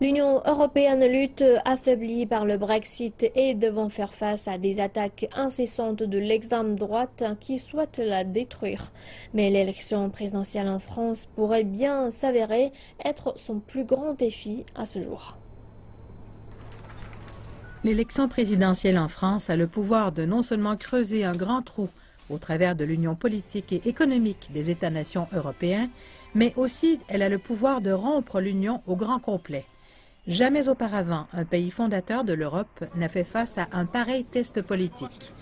L'Union européenne lutte affaiblie par le Brexit et devant faire face à des attaques incessantes de l'extrême droite qui souhaite la détruire. Mais l'élection présidentielle en France pourrait bien s'avérer être son plus grand défi à ce jour. L'élection présidentielle en France a le pouvoir de non seulement creuser un grand trou au travers de l'union politique et économique des États-nations européens, mais aussi elle a le pouvoir de rompre l'union au grand complet. Jamais auparavant, un pays fondateur de l'Europe n'a fait face à un pareil test politique.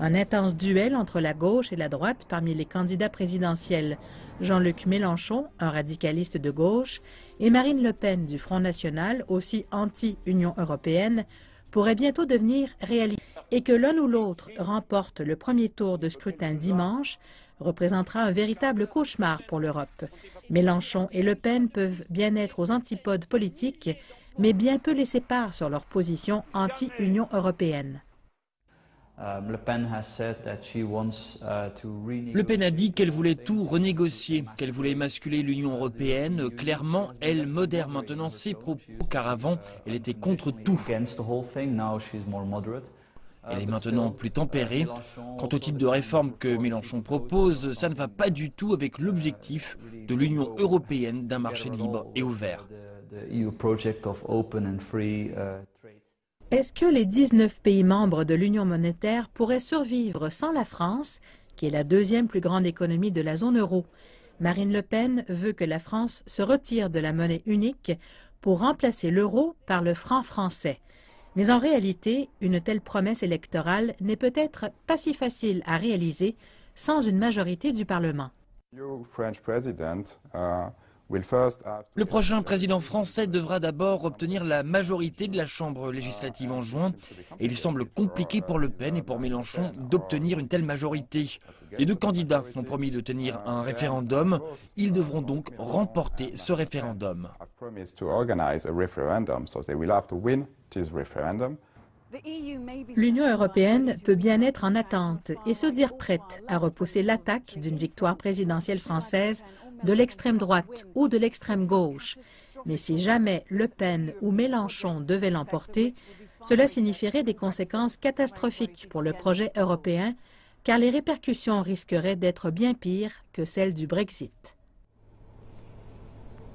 Un intense duel entre la gauche et la droite parmi les candidats présidentiels. Jean-Luc Mélenchon, un radicaliste de gauche, et Marine Le Pen du Front National, aussi anti-Union européenne, pourrait bientôt devenir réalité. Et que l'un ou l'autre remporte le premier tour de scrutin dimanche représentera un véritable cauchemar pour l'Europe. Mélenchon et Le Pen peuvent bien être aux antipodes politiques, mais bien peu les séparent sur leur position anti-Union européenne. Le Pen a dit qu'elle voulait tout renégocier, qu'elle voulait émasculer l'Union européenne. Clairement, elle modère maintenant ses propos, car avant, elle était contre tout. Elle est maintenant plus tempérée. Quant au type de réforme que Mélenchon propose, ça ne va pas du tout avec l'objectif de l'Union européenne d'un marché libre et ouvert. Est-ce que les 19 pays membres de l'Union monétaire pourraient survivre sans la France, qui est la deuxième plus grande économie de la zone euro? Marine Le Pen veut que la France se retire de la monnaie unique pour remplacer l'euro par le franc français. Mais en réalité, une telle promesse électorale n'est peut-être pas si facile à réaliser sans une majorité du Parlement. Le prochain président français devra d'abord obtenir la majorité de la Chambre législative en juin, et il semble compliqué pour Le Pen et pour Mélenchon d'obtenir une telle majorité. Les deux candidats ont promis de tenir un référendum, ils devront donc remporter ce référendum. L'Union européenne peut bien être en attente et se dire prête à repousser l'attaque d'une victoire présidentielle française de l'extrême droite ou de l'extrême gauche. Mais si jamais Le Pen ou Mélenchon devaient l'emporter, cela signifierait des conséquences catastrophiques pour le projet européen, car les répercussions risqueraient d'être bien pires que celles du Brexit.